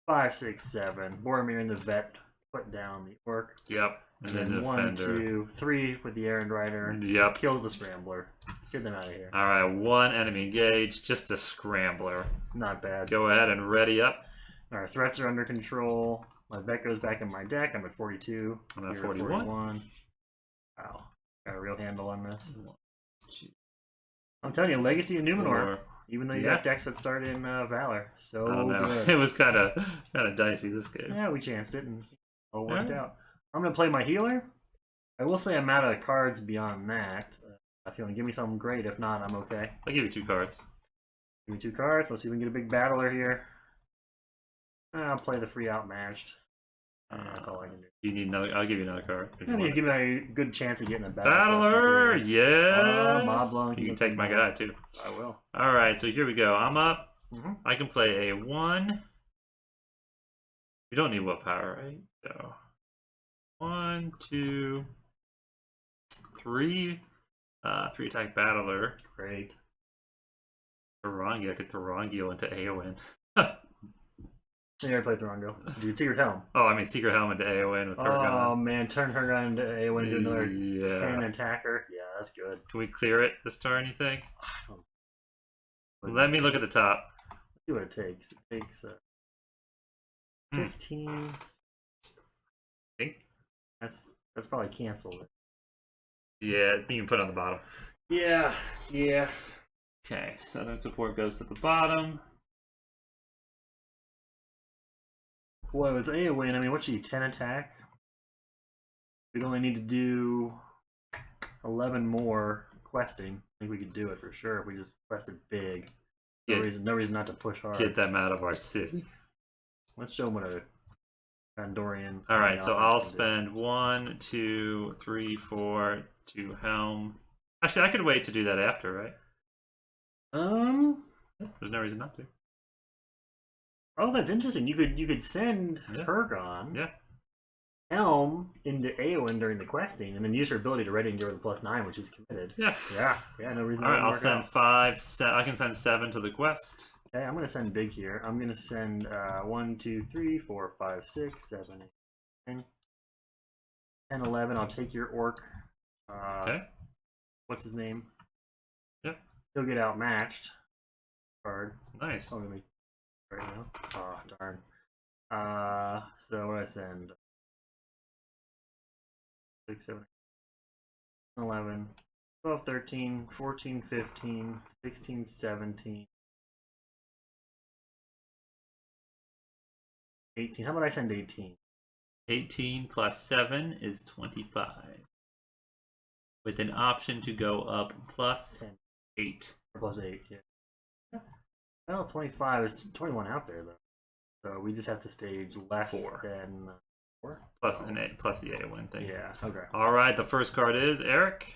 5, 6, 7. Boromir and the vet put down the Orc. Yep. And then the 1, defender. 2, 3 with the Errand Rider. Yep. Kills the Scrambler. Get them out of here. Alright, 1 enemy engaged. Just a scrambler. Not bad. Go ahead and ready up. Our threats are under control. My vet goes back in my deck. I'm at 42. I'm at You're 41. Wow. Got a real handle on this. I'm telling you, Legacy of Numenor. Even though you got decks that start in Valor. So I don't know. good. It was kind of dicey this game. Yeah, we chanced it and it all worked out. I'm going to play my healer. I will say I'm out of cards beyond that. If you want to give me something great, if not, I'm okay. I'll give you 2 cards. Give me 2 cards. Let's see if we can get a big battler here. I'll play the free outmatched. That's all I can do. You need another. I'll give you another card. You need to give me a good chance of getting a battle. Battler, yes. Moblong, you can take my guy too. I will. All right, so here we go. I'm up. Mm-hmm. I can play a 1. We don't need willpower, right? So 1, 2, 3. 3 attack battler. Great. Tarangi. I could Tarangi into Eowyn. You already played Throngo. Dude, Secret Helm. Oh, I mean Secret Helm into AoE with her gun. Oh man, turn her gun into AoE into another 10 attacker. Yeah, that's good. Can we clear it this turn, you think? Let me look at the top. Let's see what it takes. It takes 15. Think? That's probably canceled. Yeah, you can put it on the bottom. Yeah. Okay, Southern support goes to the bottom. Boy, with AoE, I mean, what's she, 10 attack? We'd only need to do 11 more questing. I think we could do it for sure if we just quested big. No reason not to push hard. Get them out of our city. Let's show them what a Gondorian. Alright, so I'll spend 1, 2, 3, 4 to Helm. Actually, I could wait to do that after, right? There's no reason not to. Oh, that's interesting. You could send Hergon, Helm into Eowyn during the questing, and then use her ability to ready and give her the +9, which is committed. Yeah. No reason. All right, I'll send 5. I can send 7 to the quest. Okay, I'm gonna send big here. I'm gonna send 1, 2, 3, 4, 5, 6, 7, 8, 9, 10, 11. I'll take your orc. Okay. What's his name? Yep. He'll get outmatched. Card. Nice. Oh, right now. Oh, darn. So what do I send? 6, 7, 8, 11, 12, 13, 14, 15, 16, 17, 18. How about I send 18? 18 plus 7 is 25. With an option to go up plus 10. 8. Or plus 8, yeah. Well, 25 is 21 out there, though. So we just have to stage less 4. than 4. Plus an 8, plus the A1 thing. Yeah, okay. Alright, the first card is Eric.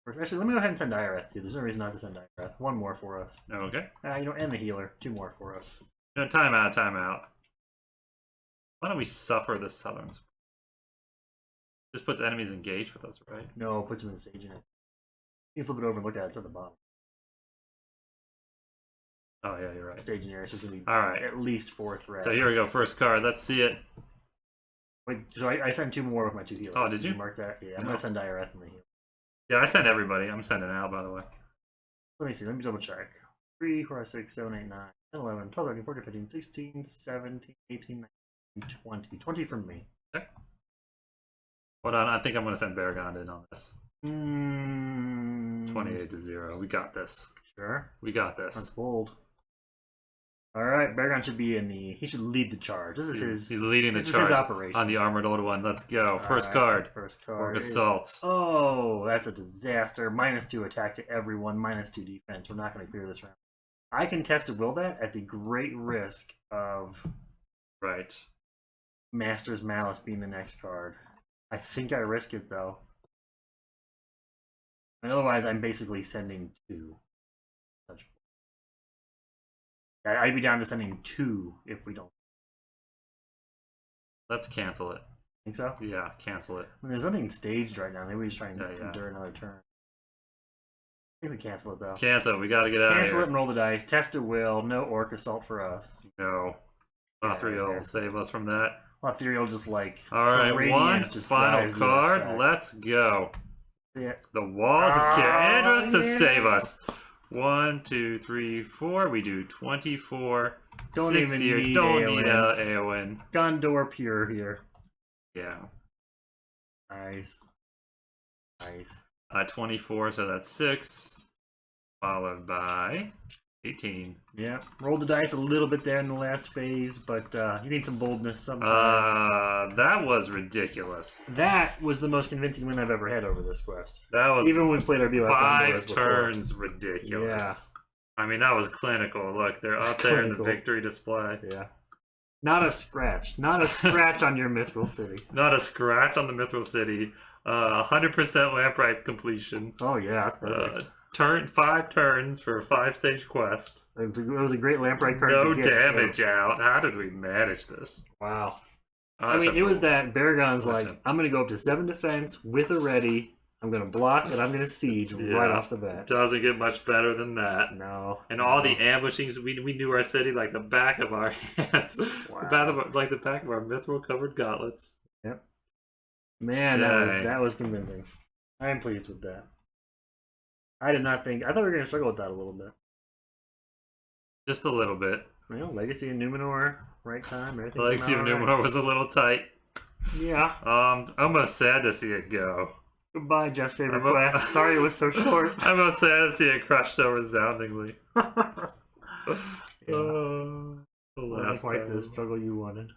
Actually, let me go ahead and send Direth, too. There's no reason not to send Direth. One more for us. Okay. And the healer. 2 more for us. No, time out. Why don't we suffer the Southern support? Just puts enemies engaged with us, right? No, it puts them in stage in it. You can flip it over and look at it. It's at the bottom. Oh, yeah, you're right. Staging area, so it's going to be Alright. at least 4 threats. So here we go. First card. Let's see it. Wait, so I sent 2 more with my 2 healers. Oh, did you? Mark that? Yeah, I'm going to send Direth in the healer. Yeah, I sent everybody. I'm sending out, by the way. Let me see. Let me double check. 3, 4, 6, 7, 8, 9, 10, 11, 12, 13, 14, 15, 16, 17, 18, 19, 20. 20 from me. Okay. Hold on. I think I'm going to send Baragon in on this. 28-0. We got this. Sure. We got this. That's bold. Alright, Baragon should be in the... He should lead the charge. This is his... He's leading the this charge is his operation. on the Armored Old One. Let's go. First Alright, card. First card. Orc Assault. Oh, that's a disaster. -2 attack to everyone, -2 defense. We're not going to clear this round. I can test to will that at the great risk of Right. Master's Malice being the next card. I think I risk it, though. And otherwise, I'm basically sending 2. I'd be down to sending 2 if we don't. Let's cancel it. Think so? Yeah, cancel it. I mean, there's nothing staged right now. Maybe we just try and endure another turn. I think we cancel it, though. Cancel it. We got to get out of here. Cancel it and roll the dice. Test at will. No Orc Assault for us. No. Lotr will save us from that. Lotr will just like... Alright, one just final card. Let's go. Yeah. The Walls of Cair Andros to yeah. save us. 1, 2, 3, 4. We do 24. Don't 6 even here. need Don't Eowyn. need Eowyn. Gondor pure here. Yeah. Nice. Nice. 24, so that's 6. Followed by 18. Yeah. Rolled the dice a little bit there in the last phase, but you need some boldness sometimes. That was ridiculous. That was the most convincing win I've ever had over this quest. That was even when we played our BOF 5 turns ridiculous. Yeah. I mean, that was clinical. Look, they're up there in the victory display. Yeah. Not a scratch. Not a scratch on your Mithril City. Not a scratch on the Mithril City. 100% lampright completion. Oh, yeah. That's perfect. 5 turns for a 5-stage quest. It was a great lampright card. No damage out. How did we manage this? Wow. Oh, I mean, it was that Baragon's like, I'm going to go up to 7 defense with a ready I'm gonna block and I'm gonna siege right off the bat. Doesn't get much better than that. No. And all the ambushings, we knew our city like the back of our hands. Wow. Like the back of our mithril covered gauntlets. Yep. Man, that was convincing. I am pleased with that. I did not think. I thought we were gonna struggle with that a little bit. Just a little bit. Well, Legacy of Numenor, right time. Legacy of Numenor was a little tight. Yeah. Almost sad to see it go. Goodbye, Jeff's favorite quest. Sorry it was so short. I'm almost sad to see it crushed so resoundingly. Wasn't quite the struggle you wanted.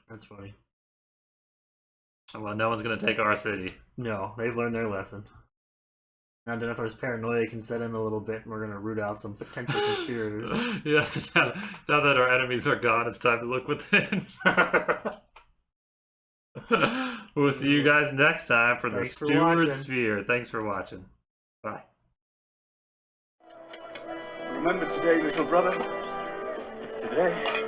That's funny. Well, no one's gonna take our city. No, they've learned their lesson. Now Denethor's paranoia can set in a little bit, and we're gonna root out some potential conspirators. Yes, now that our enemies are gone, it's time to look within. We'll see you guys next time for the Steward Sphere. Thanks for watching. Bye. Remember today, little brother. Today